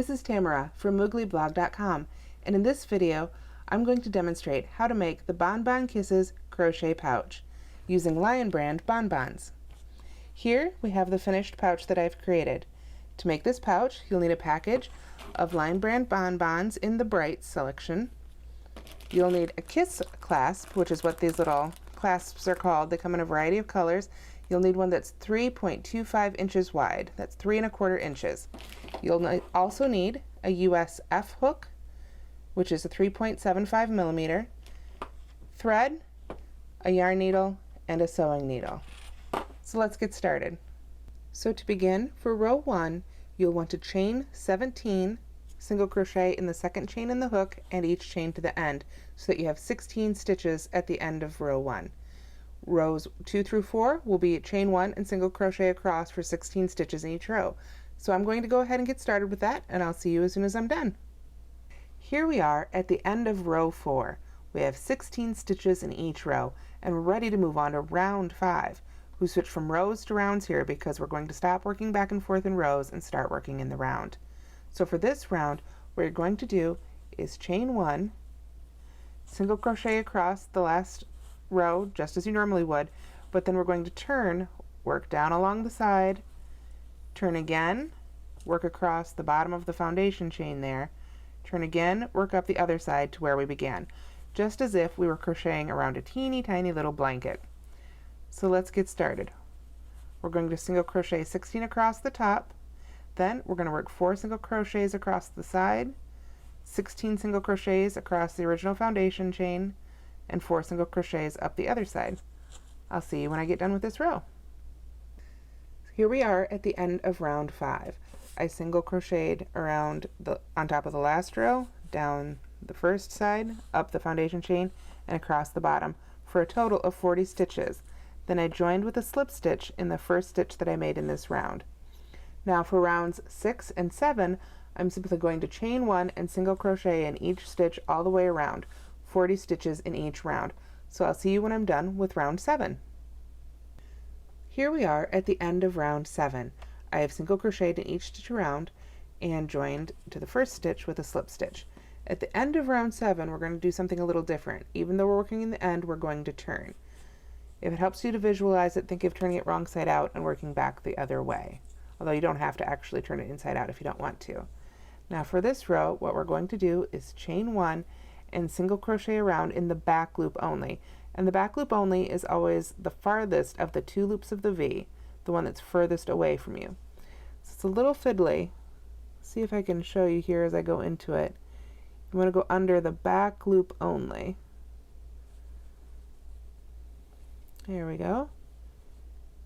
This is Tamara from mooglyblog.com, and in this video I'm going to demonstrate how to make the Bonbon Kisses crochet pouch using Lion brand bonbons. Here we have the finished pouch that I've created. To make this pouch you'll need a package of Lion brand bonbons in the Bright selection. You'll need a kiss clasp, which is what these little clasps are called. They come in a variety of colors. You'll need one that's 3.25 inches wide. That's 3¼ inches. You'll also need a US F hook, which is a 3.75 millimeter, thread, a yarn needle, and a sewing needle. So let's get started. So to begin, for row 1, you'll want to chain 17 single crochet in the second chain in the hook and each chain to the end so that you have 16 stitches at the end of row 1. Rows 2 through 4 will be chain 1 and single crochet across for 16 stitches in each row. So I'm going to go ahead and get started with that, and I'll see you as soon as I'm done. Here we are at the end of row 4. We have 16 stitches in each row and we're ready to move on to round 5. We switch from rows to rounds here because we're going to stop working back and forth in rows and start working in the round. So for this round, what you're going to do is chain 1, single crochet across the last row just as you normally would, but then we're going to turn, work down along the side, turn again, work across the bottom of the foundation chain there, turn again, work up the other side to where we began, just as if we were crocheting around a teeny tiny little blanket. So let's get started. We're going to single crochet 16 across the top, then we're going to work 4 single crochets across the side, 16 single crochets across the original foundation chain, and 4 single crochets up the other side. I'll see you when I get done with this row. Here we are at the end of round 5. I single crocheted around on top of the last row, down the first side, up the foundation chain, and across the bottom for a total of 40 stitches. Then I joined with a slip stitch in the first stitch that I made in this round. Now for rounds 6 and 7, I'm simply going to chain 1 and single crochet in each stitch all the way around, 40 stitches in each round. So I'll see you when I'm done with round 7. Here we are at the end of round 7. I have single crocheted in each stitch around and joined to the first stitch with a slip stitch. At the end of round 7, we're going to do something a little different. Even though we're working in the end, we're going to turn. If it helps you to visualize it, think of turning it wrong side out and working back the other way. Although you don't have to actually turn it inside out if you don't want to. Now for this row, what we're going to do is chain 1 and single crochet around in the back loop only. And the back loop only is always the farthest of the 2 loops of the V, the one that's furthest away from you. So it's a little fiddly. See if I can show you here as I go into it. You want to go under the back loop only. Here we go.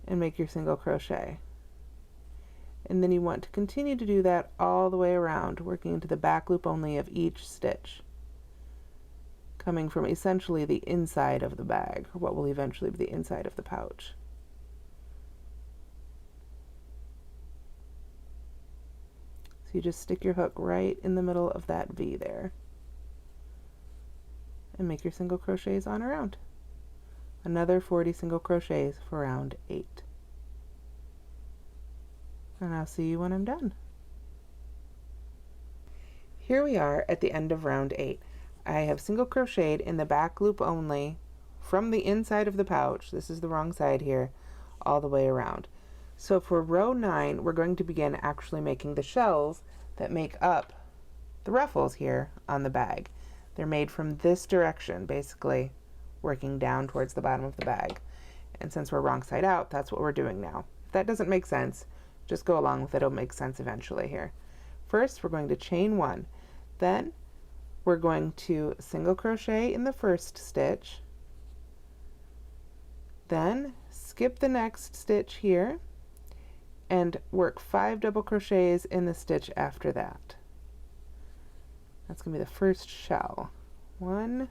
And make your single crochet. And then you want to continue to do that all the way around, working into the back loop only of each stitch, coming from essentially the inside of the bag, or what will eventually be the inside of the pouch. So you just stick your hook right in the middle of that V there and make your single crochets on around. Another 40 single crochets for round 8. And I'll see you when I'm done. Here we are at the end of round 8. I have single crocheted in the back loop only from the inside of the pouch, this is the wrong side here, all the way around. So for row 9, we're going to begin actually making the shells that make up the ruffles here on the bag. They're made from this direction, basically working down towards the bottom of the bag. And since we're wrong side out, that's what we're doing now. If that doesn't make sense, just go along with it, it'll make sense eventually here. First, we're going to chain 1. Then, we're going to single crochet in the first stitch. Then, skip the next stitch here and work 5 double crochets in the stitch after that. That's going to be the first shell. 1.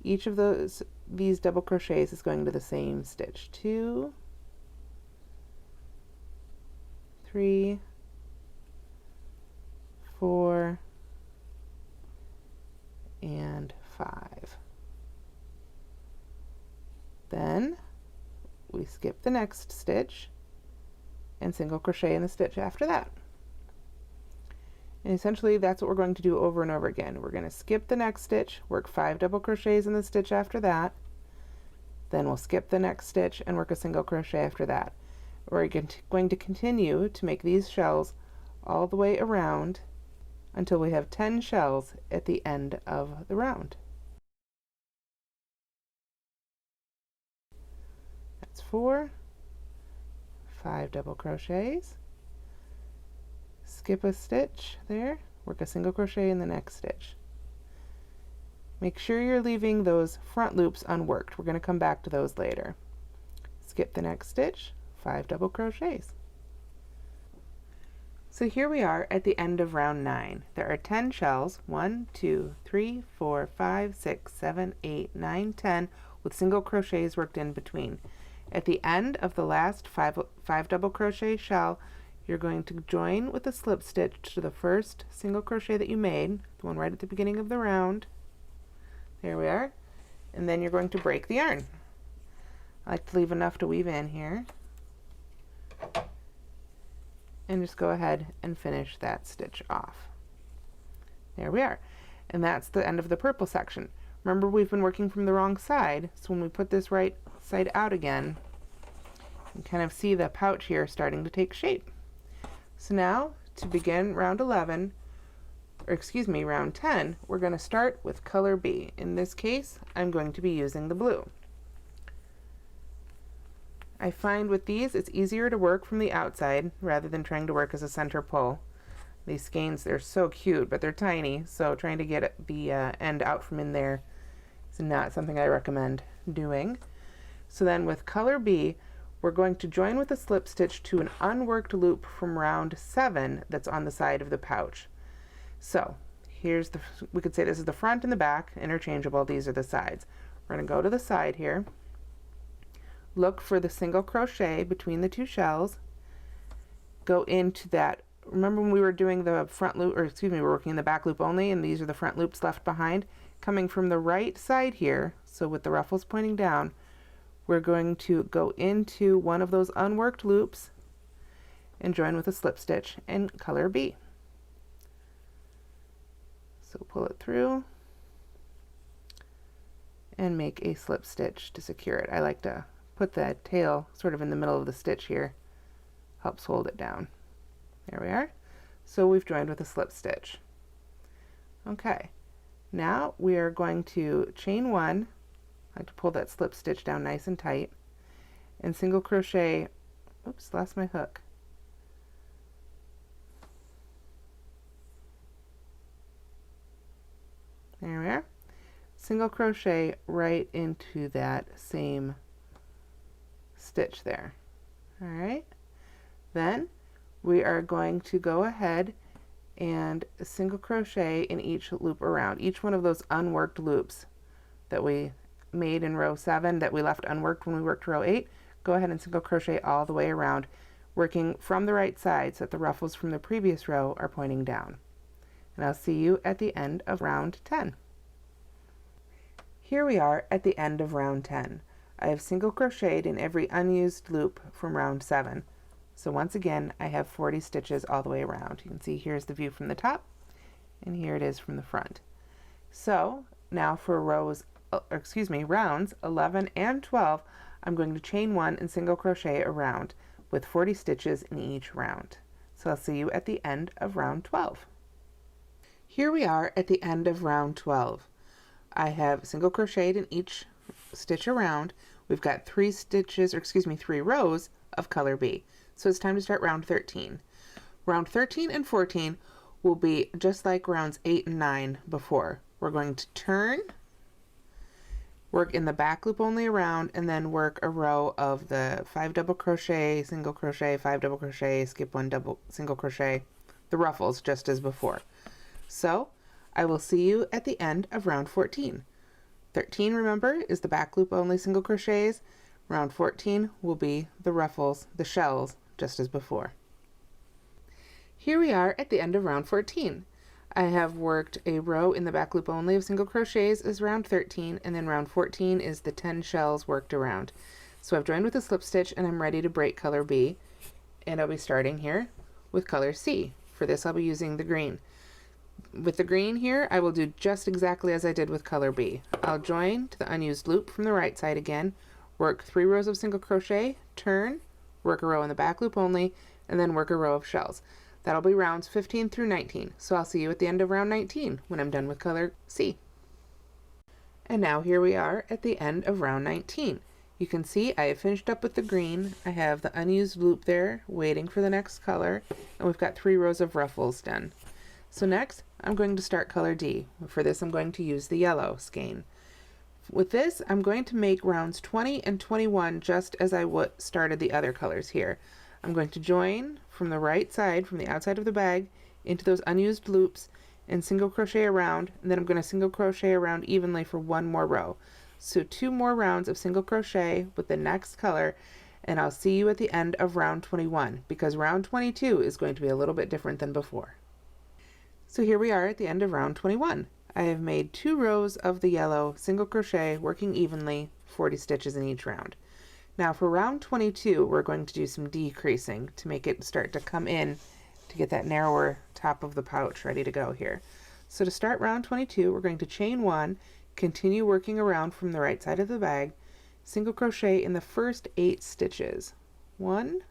Each of these double crochets is going to the same stitch. 2, 3, 4, and 5. Then we skip the next stitch and single crochet in the stitch after that. And essentially that's what we're going to do over and over again. We're going to skip the next stitch, work 5 double crochets in the stitch after that, then we'll skip the next stitch and work a single crochet after that. We're going to continue to make these shells all the way around until we have 10 shells at the end of the round. That's 4, 5 double crochets, skip a stitch there, work a single crochet in the next stitch. Make sure you're leaving those front loops unworked. We're going to come back to those later. Skip the next stitch, 5 double crochets. So here we are at the end of round 9. There are 10 shells, 1, 2, 3, 4, 5, 6, 7, 8, 9, 10, with single crochets worked in between. At the end of the last 5 double crochet shell, you're going to join with a slip stitch to the first single crochet that you made, the one right at the beginning of the round. There we are. And then you're going to break the yarn. I like to leave enough to weave in here. And just go ahead and finish that stitch off. There we are. And that's the end of the purple section. Remember, we've been working from the wrong side, so when we put this right side out again, you can kind of see the pouch here starting to take shape. So now, to begin round 11, or excuse me, round 10, we're going to start with color B. In this case, I'm going to be using the blue. I find with these, it's easier to work from the outside rather than trying to work as a center pull. These skeins, they're so cute, but they're tiny, so trying to get the end out from in there is not something I recommend doing. So then with color B, we're going to join with a slip stitch to an unworked loop from round 7 that's on the side of the pouch. So here's we could say this is the front and the back, interchangeable. These are the sides. We're going to go to the side here, look for the single crochet between the 2 shells, go into that. Remember when we were doing the front loop, or excuse me, we're working the back loop only, and these are the front loops left behind. Coming from the right side here, so with the ruffles pointing down, we're going to go into one of those unworked loops and join with a slip stitch in color B. So pull it through and make a slip stitch to secure it. I like to put the tail sort of in the middle of the stitch here, helps hold it down. There we are. So we've joined with a slip stitch. Okay, now we are going to chain 1. I like to pull that slip stitch down nice and tight, and single crochet, oops, lost my hook. There we are. Single crochet right into that same stitch there. All right. Then we are going to go ahead and single crochet in each loop around, each one of those unworked loops that we made in row 7 that we left unworked when we worked row 8. Go ahead and single crochet all the way around, working from the right side so that the ruffles from the previous row are pointing down. And I'll see you at the end of round 10. Here we are at the end of round 10. I have single crocheted in every unused loop from round 7. So once again, I have 40 stitches all the way around. You can see here's the view from the top, and here it is from the front. So now for rounds 11 and 12, I'm going to chain 1 and single crochet around with 40 stitches in each round. So I'll see you at the end of round 12. Here we are at the end of round 12. I have single crocheted in each stitch around. We've got 3 rows of color B. So it's time to start round 13. Round 13 and 14 will be just like rounds 8 and 9 before. We're going to turn, work in the back loop only around, and then work a row of the 5 double crochet, single crochet, 5 double crochet, skip 1 double single crochet, the ruffles just as before. So I will see you at the end of round 14. 13, remember, is the back loop only single crochets. Round 14 will be the ruffles, the shells, just as before. Here we are at the end of round 14. I have worked a row in the back loop only of single crochets as round 13, and then round 14 is the 10 shells worked around. So I've joined with a slip stitch and I'm ready to break color B, and I'll be starting here with color C. For this I'll be using the green. with the green here, I will do just exactly as I did with color B. I'll join to the unused loop from the right side again, work 3 rows of single crochet, turn, work a row in the back loop only, and then work a row of shells. That'll be rounds 15 through 19. So I'll see you at the end of round 19 when I'm done with color C. And now here we are at the end of round 19. You can see I have finished up with the green. I have the unused loop there waiting for the next color, and we've got 3 rows of ruffles done. So next, I'm going to start color D. For this, I'm going to use the yellow skein. With this, I'm going to make rounds 20 and 21 just as I started the other colors here. I'm going to join from the right side, from the outside of the bag, into those unused loops and single crochet around, and then I'm going to single crochet around evenly for 1 more row. So 2 more rounds of single crochet with the next color, and I'll see you at the end of round 21, because round 22 is going to be a little bit different than before. So here we are at the end of round 21. I have made 2 rows of the yellow single crochet working evenly, 40 stitches in each round. Now for round 22, we're going to do some decreasing to make it start to come in to get that narrower top of the pouch ready to go here. So to start round 22, we're going to chain 1, continue working around from the right side of the bag, single crochet in the first 8 stitches. 1,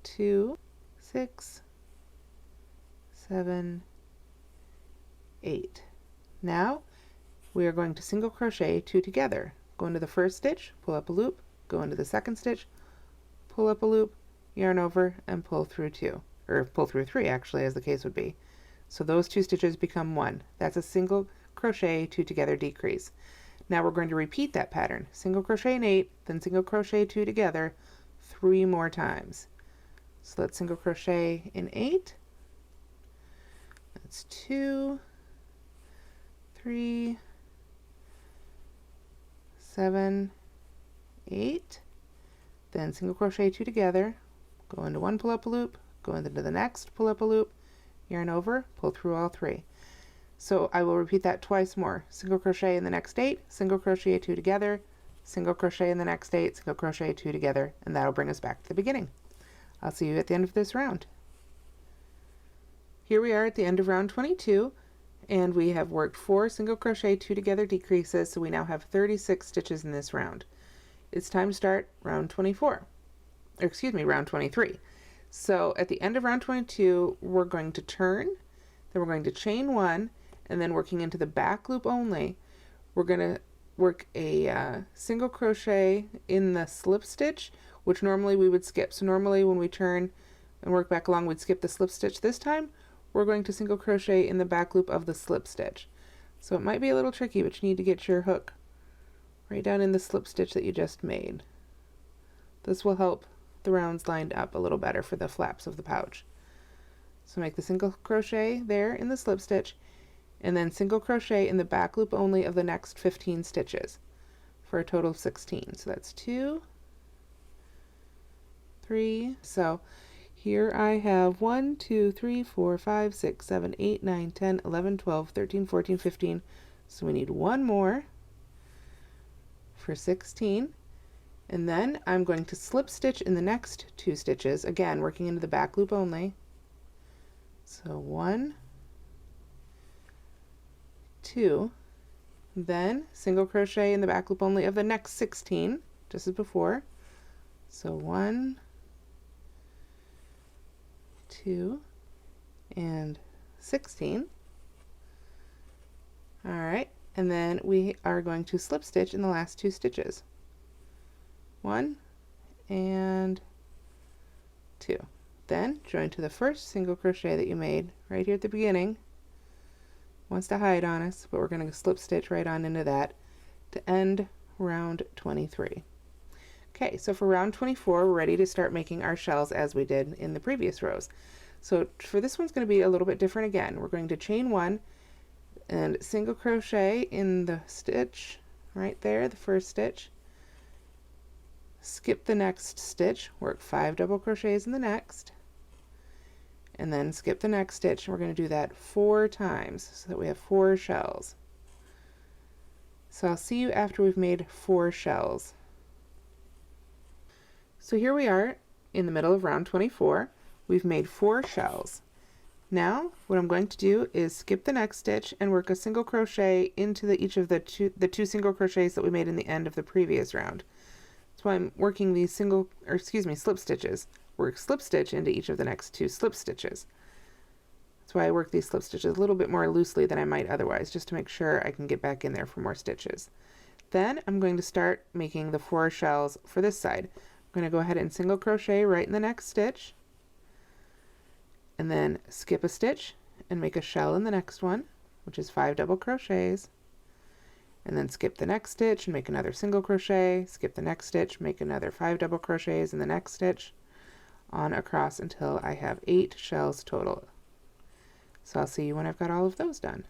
2, 6, 7, 8. Now we are going to single crochet 2 together. Go into the first stitch, pull up a loop, go into the second stitch, pull up a loop, yarn over, and pull through 2, or pull through 3 actually, as the case would be. So those 2 stitches become 1. That's a single crochet 2 together decrease. Now we're going to repeat that pattern. Single crochet in 8, then single crochet 2 together 3 more times. So let's single crochet in 8. That's 2, 3, 7, 8. Then single crochet 2 together, go into 1, pull up a loop, go into the next, pull up a loop, yarn over, pull through all 3. So I will repeat that twice more. Single crochet in the next 8, single crochet 2 together, single crochet in the next 8, single crochet 2 together, and that'll bring us back to the beginning. I'll see you at the end of this round. Here we are at the end of round 22, and we have worked 4 single crochet 2 together decreases, so we now have 36 stitches in this round. It's time to start round 24, or excuse me, round 23. So at the end of round 22, we're going to turn, then we're going to chain 1, and then working into the back loop only, we're going to work a single crochet in the slip stitch, which normally we would skip. So normally when we turn and work back along, we'd skip the slip stitch. This time, we're going to single crochet in the back loop of the slip stitch. So it might be a little tricky, but you need to get your hook right down in the slip stitch that you just made. This will help the rounds lined up a little better for the flaps of the pouch. So make the single crochet there in the slip stitch, and then single crochet in the back loop only of the next 15 stitches for a total of 16. So that's 2, 3. So here I have 1, 2, 3, 4, 5, 6, 7, 8, 9, 10, 11, 12, 13, 14, 15. So we need 1 more for 16. And then I'm going to slip stitch in the next 2 stitches, again working into the back loop only. So 1, 2, then single crochet in the back loop only of the next 16, just as before. So 1, 2, and 16. Alright, and then we are going to slip stitch in the last 2 stitches. 1 and 2. Then join to the first single crochet that you made right here at the beginning. Wants to hide on us, but we're going to slip stitch right on into that to end round 23. Okay, so for round 24, we're ready to start making our shells as we did in the previous rows. So for this one's going to be a little bit different again. We're going to chain 1 and single crochet in the stitch right there, the first stitch. Skip the next stitch, work 5 double crochets in the next, and then skip the next stitch. We're going to do that 4 times so that we have 4 shells. So I'll see you after we've made 4 shells. So here we are in the middle of round 24. We've made 4 shells. Now what I'm going to do is skip the next stitch and work a single crochet into each of the two single crochets that we made in the end of the previous round. That's why I'm working these slip stitches. Work slip stitch into each of the next two slip stitches. That's why I work these slip stitches a little bit more loosely than I might otherwise, just to make sure I can get back in there for more stitches. Then I'm going to start making the 4 shells for this side. I'm going to go ahead and single crochet right in the next stitch, and then skip a stitch and make a shell in the next one, which is 5 double crochets, and then skip the next stitch and make another single crochet, skip the next stitch, make another 5 double crochets in the next stitch, on across until I have 8 shells total. So I'll see you when I've got all of those done.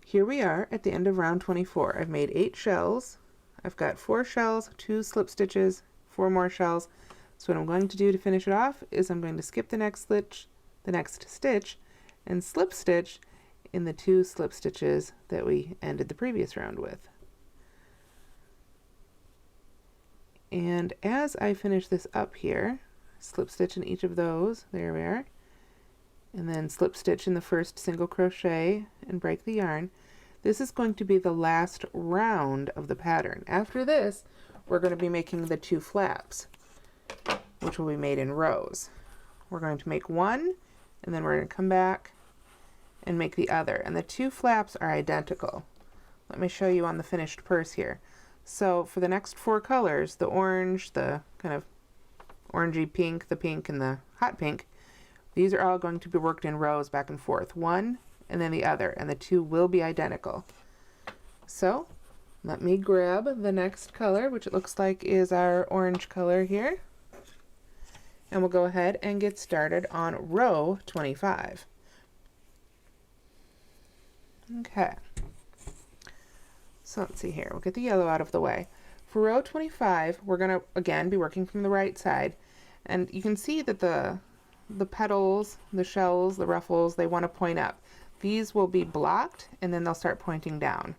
Here we are at the end of round 24. I've made 8 shells. I've got 4 shells, 2 slip stitches, 4 more shells. So what I'm going to do to finish it off is I'm going to skip the next stitch, and slip stitch in the 2 slip stitches that we ended the previous round with. And as I finish this up here, slip stitch in each of those, there we are, and then slip stitch in the first single crochet and break the yarn. This is going to be the last round of the pattern. After this, we're going to be making the 2 flaps, which will be made in rows. We're going to make one, and then we're going to come back and make the other. And the 2 flaps are identical. Let me show you on the finished purse here. So for the next 4 colors, the orange, the kind of orangey pink, the pink, and the hot pink, these are all going to be worked in rows back and forth. One and then the other, and the 2 will be identical. So let me grab the next color, which it looks like is our orange color here. And we'll go ahead and get started on row 25. Okay. So let's see here. We'll get the yellow out of the way. For row 25, we're going to, again, be working from the right side. And you can see that the petals, the shells, the ruffles, they want to point up. These will be blocked, and then they'll start pointing down.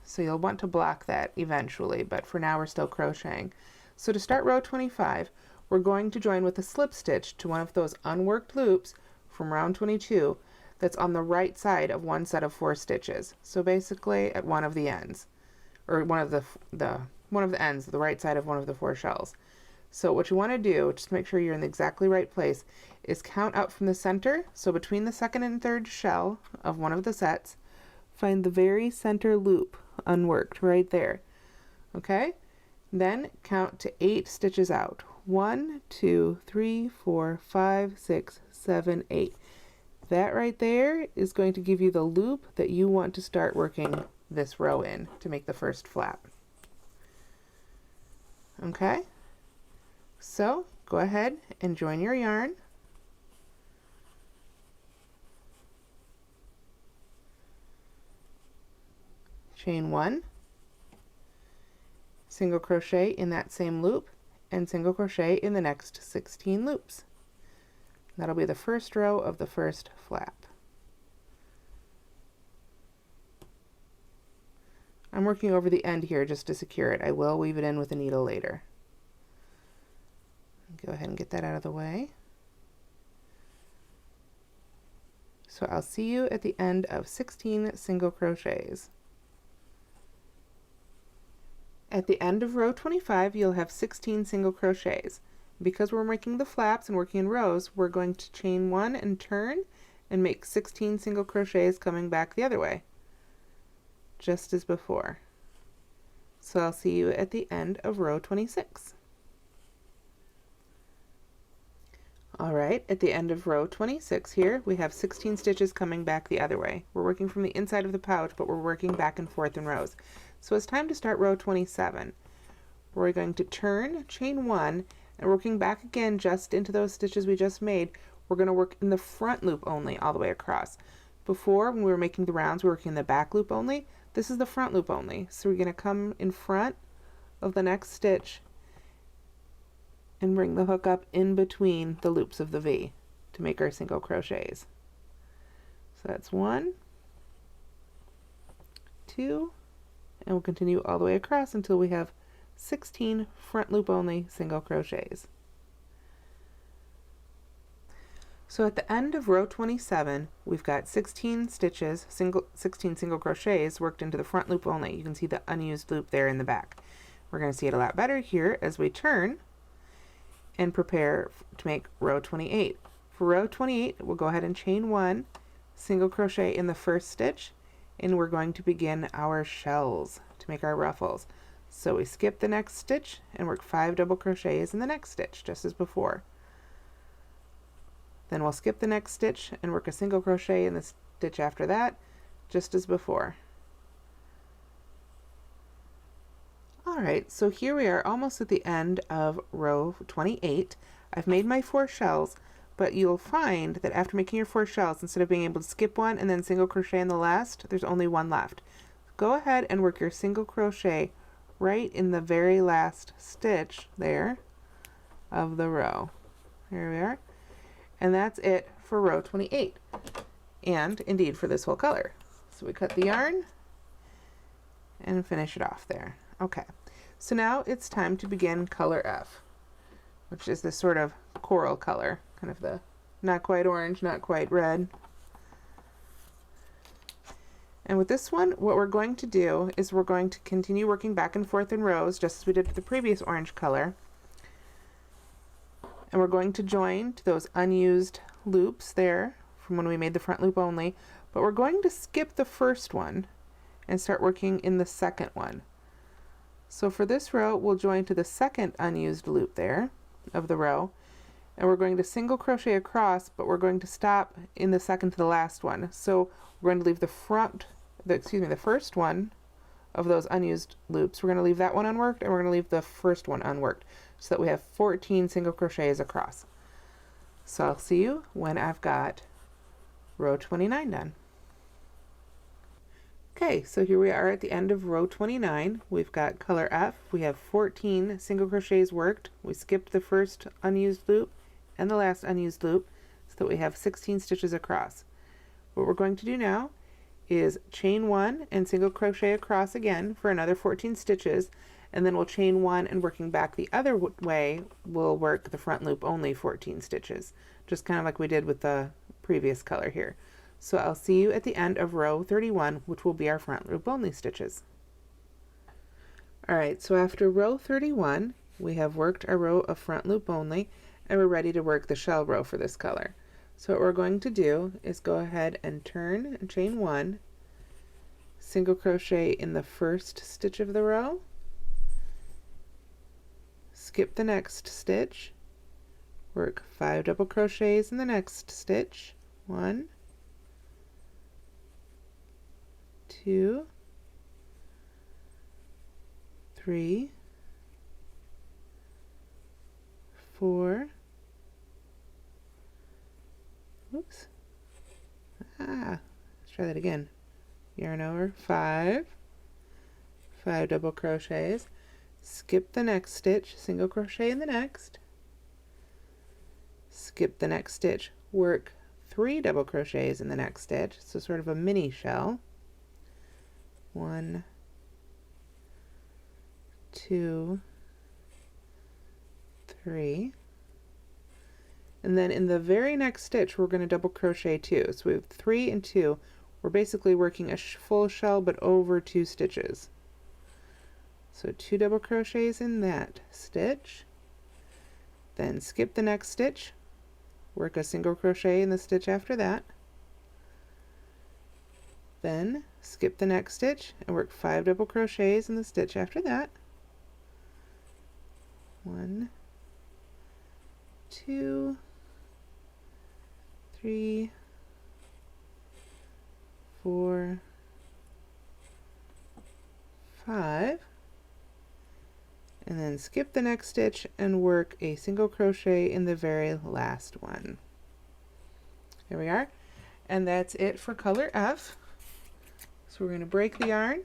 So you'll want to block that eventually, but for now we're still crocheting. So to start row 25, we're going to join with a slip stitch to one of those unworked loops from round 22 that's on the right side of one set of 4 stitches. So basically at one of the ends, or one of the ends, the right side of one of the 4 shells. So what you want to do, just to make sure you're in the exactly right place, is count out from the center. So between the second and third shell of one of the sets, find the very center loop unworked right there. Okay? Then count to 8 stitches out. 1, 2, 3, 4, 5, 6, 7, 8. That right there is going to give you the loop that you want to start working this row in to make the first flap. Okay? So go ahead and join your yarn. Chain 1, single crochet in that same loop, and single crochet in the next 16 loops. That'll be the first row of the first flap. I'm working over the end here just to secure it. I will weave it in with a needle later. Go ahead and get that out of the way. So I'll see you at the end of 16 single crochets. At the end of row 25, you'll have 16 single crochets. Because we're making the flaps and working in rows, we're going to chain 1 and turn and make 16 single crochets coming back the other way, just as before. So I'll see you at the end of row 26. Alright, at the end of row 26 here, we have 16 stitches coming back the other way. We're working from the inside of the pouch, but we're working back and forth in rows. So it's time to start row 27. We're going to turn, chain 1, and working back again just into those stitches we just made, we're going to work in the front loop only all the way across. Before, when we were making the rounds, we were working in the back loop only. This is the front loop only. So we're going to come in front of the next stitch and bring the hook up in between the loops of the V to make our single crochets. So that's 1, 2, and we'll continue all the way across until we have 16 front loop only single crochets. So at the end of row 27, we've got 16 stitches, 16 single crochets worked into the front loop only. You can see the unused loop there in the back. We're going to see it a lot better here as we turn and prepare to make row 28. For row 28, we'll go ahead and chain 1, single crochet in the first stitch, and we're going to begin our shells to make our ruffles. So we skip the next stitch and work 5 double crochets in the next stitch, just as before. Then we'll skip the next stitch and work a single crochet in the stitch after that, just as before. Alright, so here we are almost at the end of row 28. I've made my 4 shells, but you'll find that after making your 4 shells, instead of being able to skip one and then single crochet in the last, there's only one left. Go ahead and work your single crochet right in the very last stitch there of the row. There we are. And that's it for row 28, and indeed for this whole color. So we cut the yarn and finish it off there. Okay, so now it's time to begin color F, which is this sort of coral color, kind of the not quite orange, not quite red. And with this one, what we're going to do is we're going to continue working back and forth in rows, just as we did with the previous orange color. And we're going to join to those unused loops there from when we made the front loop only, but we're going to skip the first one and start working in the second one. So for this row, we'll join to the second unused loop there of the row, and we're going to single crochet across, but we're going to stop in the second to the last one. So we're going to leave the first one of those unused loops. We're going to leave that one unworked, and we're going to leave the first one unworked, so that we have 14 single crochets across. So I'll see you when I've got row 29 done. Okay, so here we are at the end of row 29. We've got color F. We have 14 single crochets worked. We skipped the first unused loop and the last unused loop, so that we have 16 stitches across. What we're going to do now is chain 1 and single crochet across again for another 14 stitches, and then we'll chain 1, and working back the other way, we'll work the front loop only 14 stitches, just kind of like we did with the previous color here. So I'll see you at the end of row 31, which will be our front loop only stitches. Alright, so after row 31, we have worked our row of front loop only, and we're ready to work the shell row for this color. So what we're going to do is go ahead and turn and chain 1, single crochet in the first stitch of the row, skip the next stitch, work 5 double crochets in the next stitch, 1, 2, 3, 4, oops, let's try that again, yarn over, 5 double crochets, skip the next stitch, single crochet in the next, skip the next stitch, work 3 double crochets in the next stitch, so sort of a mini shell, 1, 2, 3, and then in the very next stitch we're going to double crochet 2, so we have 3 and 2. We're basically working a full shell but over 2 stitches. So 2 double crochets in that stitch, then skip the next stitch, work a single crochet in the stitch after that, then skip the next stitch and work 5 double crochets in the stitch after that, 1, 2, 3, 4, 5, and then skip the next stitch and work a single crochet in the very last one. There we are, and that's it for color F. So we're going to break the yarn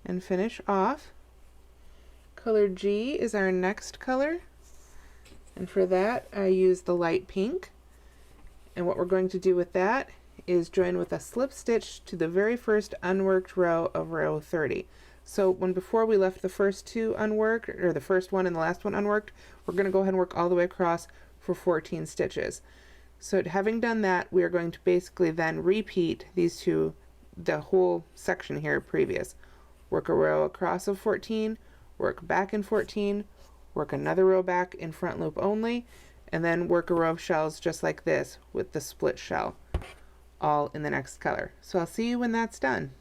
and finish off. Color G is our next color, and for that I use the light pink, and what we're going to do with that is join with a slip stitch to the very first unworked row of row 30. So when before we left the first 2 unworked, or the first one and the last one unworked, we're going to go ahead and work all the way across for 14 stitches. So having done that, we are going to basically then repeat these two, the whole section here previous. Work a row across of 14, work back in 14, work another row back in front loop only, and then work a row of shells just like this with the split shell, all in the next color. So I'll see you when that's done.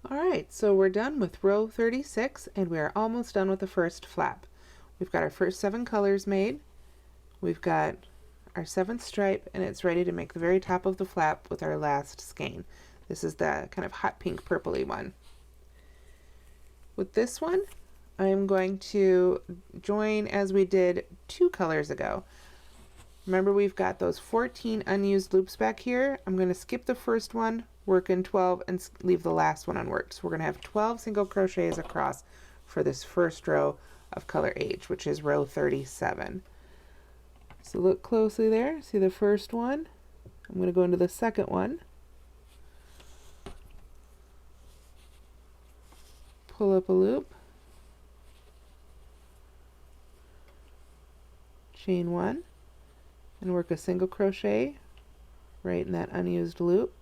Alright, so we're done with row 36 and we are almost done with the first flap. We've got our first 7 colors made, we've got our 7th stripe, and it's ready to make the very top of the flap with our last skein. This is the kind of hot pink purpley one. With this one, I'm going to join as we did 2 colors ago. Remember, we've got those 14 unused loops back here. I'm going to skip the first one, work in 12, and leave the last one unworked. So we're going to have 12 single crochets across for this first row of color H, which is row 37. So look closely there, see the first one. I'm going to go into the second one. Pull up a loop. Chain 1 and work a single crochet right in that unused loop.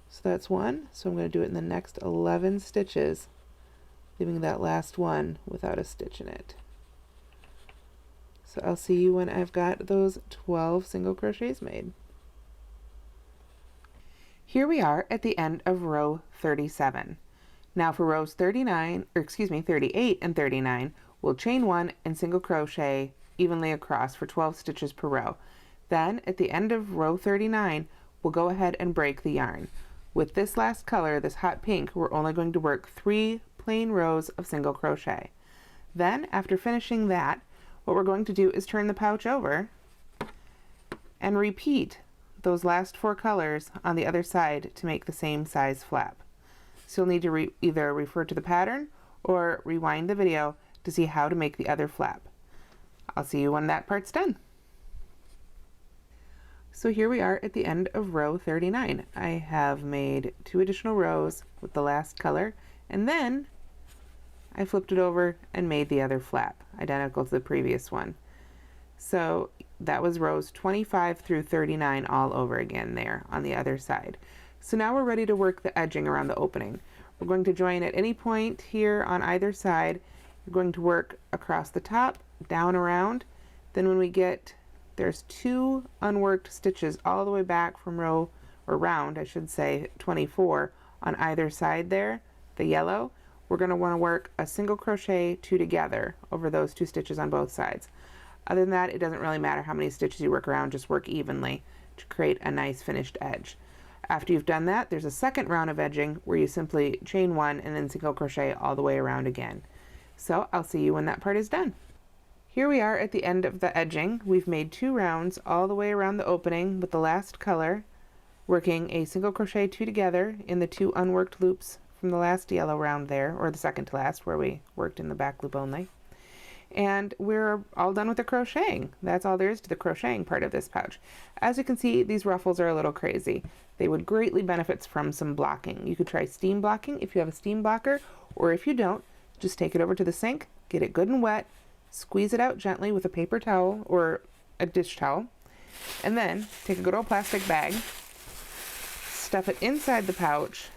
So that's 1. So I'm going to do it in the next 11 stitches, leaving that last one without a stitch in it. So I'll see you when I've got those 12 single crochets made. Here we are at the end of row 37. Now for rows 38 and 39, we'll chain 1 and single crochet evenly across for 12 stitches per row. Then at the end of row 39, we'll go ahead and break the yarn. With this last color, this hot pink, we're only going to work 3 plain rows of single crochet. Then after finishing that, what we're going to do is turn the pouch over and repeat those last 4 colors on the other side to make the same size flap. So you'll need to either refer to the pattern or rewind the video to see how to make the other flap. I'll see you when that part's done. So here we are at the end of row 39. I have made 2 additional rows with the last color, and then I flipped it over and made the other flap, identical to the previous one. So that was rows 25 through 39 all over again there on the other side. So now we're ready to work the edging around the opening. We're going to join at any point here on either side. You're going to work across the top, down around. Then when we get, there's 2 unworked stitches all the way back from row, or round I should say, 24 on either side there, the yellow. We're going to want to work a single crochet 2 together over those 2 stitches on both sides. Other than that, it doesn't really matter how many stitches you work around, just work evenly to create a nice finished edge. After you've done that, there's a second round of edging where you simply chain 1 and then single crochet all the way around again. So I'll see you when that part is done. Here we are at the end of the edging. We've made 2 rounds all the way around the opening with the last color, working a single crochet 2 together in the 2 unworked loops from the last yellow round there, or the second to last where we worked in the back loop only. And we're all done with the crocheting. That's all there is to the crocheting part of this pouch. As you can see, these ruffles are a little crazy. They would greatly benefit from some blocking. You could try steam blocking if you have a steam blocker, or if you don't, just take it over to the sink, get it good and wet, squeeze it out gently with a paper towel or a dish towel, and then take a good old plastic bag, stuff it inside the pouch,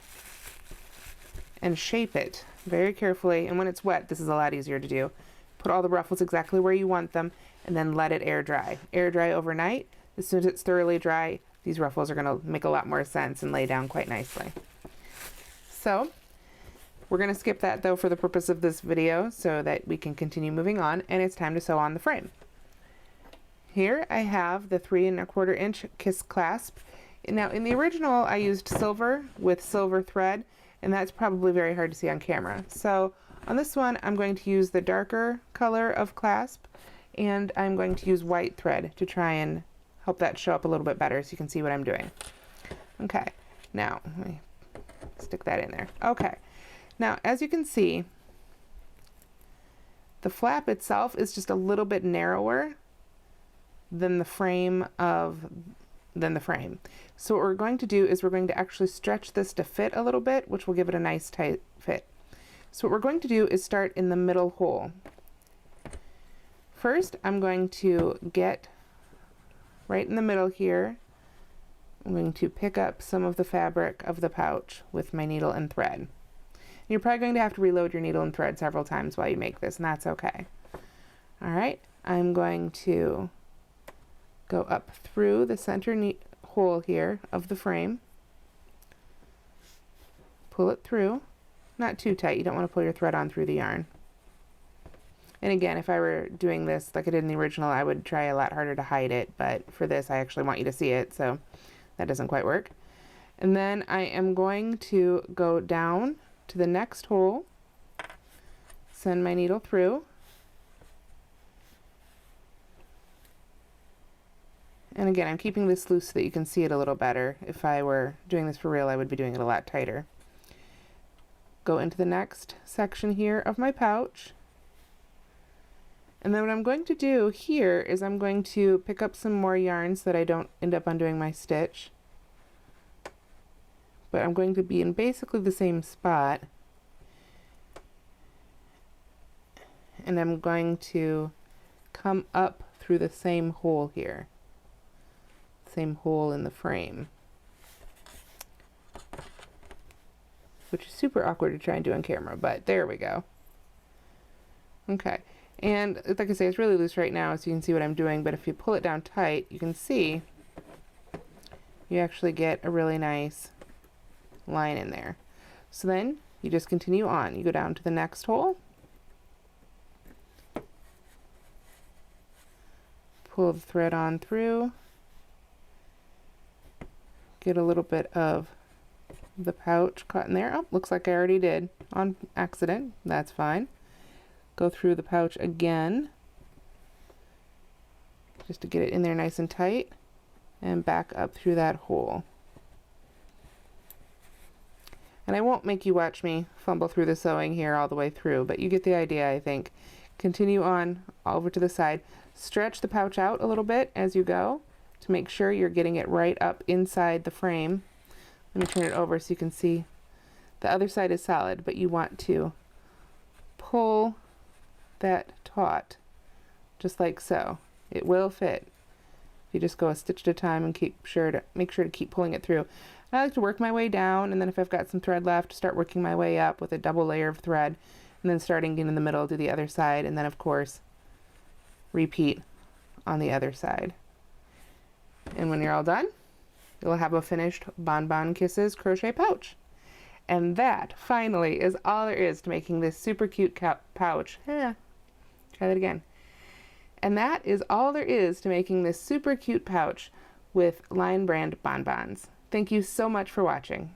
and shape it very carefully. And when it's wet, this is a lot easier to do. Put all the ruffles exactly where you want them, and then let it air dry. Air dry overnight. As soon as it's thoroughly dry, these ruffles are going to make a lot more sense and lay down quite nicely. So we're going to skip that though for the purpose of this video so that we can continue moving on, and it's time to sew on the frame. Here I have the 3 1/4 inch kiss clasp. Now in the original I used silver with silver thread, and that's probably very hard to see on camera. So on this one I'm going to use the darker color of clasp, and I'm going to use white thread to try and help that show up a little bit better so you can see what I'm doing. Okay, now let me stick that in there. Okay, now as you can see, the flap itself is just a little bit narrower than the frame. So what we're going to do is we're going to actually stretch this to fit a little bit, which will give it a nice tight fit. So what we're going to do is start in the middle hole. First, I'm going to get right in the middle here, I'm going to pick up some of the fabric of the pouch with my needle and thread. You're probably going to have to reload your needle and thread several times while you make this, and that's okay. All right, I'm going to go up through the center hole here of the frame, pull it through, not too tight, you don't want to pull your thread on through the yarn. And again, if I were doing this like I did in the original, I would try a lot harder to hide it, but for this I actually want you to see it, so that doesn't quite work. And then I am going to go down to the next hole, send my needle through, and again I'm keeping this loose so that you can see it a little better. If I were doing this for real, I would be doing it a lot tighter. Go into the next section here of my pouch, and then what I'm going to do here is I'm going to pick up some more yarn so that I don't end up undoing my stitch. But I'm going to be in basically the same spot, and I'm going to come up through the same hole here, same hole in the frame, which is super awkward to try and do on camera, but there we go. Okay, and like I say, it's really loose right now so you can see what I'm doing, but if you pull it down tight, you can see you actually get a really nice line in there. So then you just continue on. You go down to the next hole, pull the thread on through, get a little bit of the pouch caught in there. Oh, looks like I already did on accident. That's fine. Go through the pouch again just to get it in there nice and tight, and back up through that hole. And I won't make you watch me fumble through the sewing here all the way through, but you get the idea, I think. Continue on over to the side. Stretch the pouch out a little bit as you go to make sure you're getting it right up inside the frame. Let me turn it over so you can see. The other side is solid, but you want to pull that taut just like so. It will fit. You just go a stitch at a time and make sure to keep pulling it through. I like to work my way down, and then if I've got some thread left, start working my way up with a double layer of thread, and then starting in the middle, do the other side, and then of course repeat on the other side. And when you're all done, you'll have a finished Bonbon Kisses crochet pouch. And that finally is all there is to making this super cute pouch. Try that again. And that is all there is to making this super cute pouch with Lion Brand bonbons. Thank you so much for watching.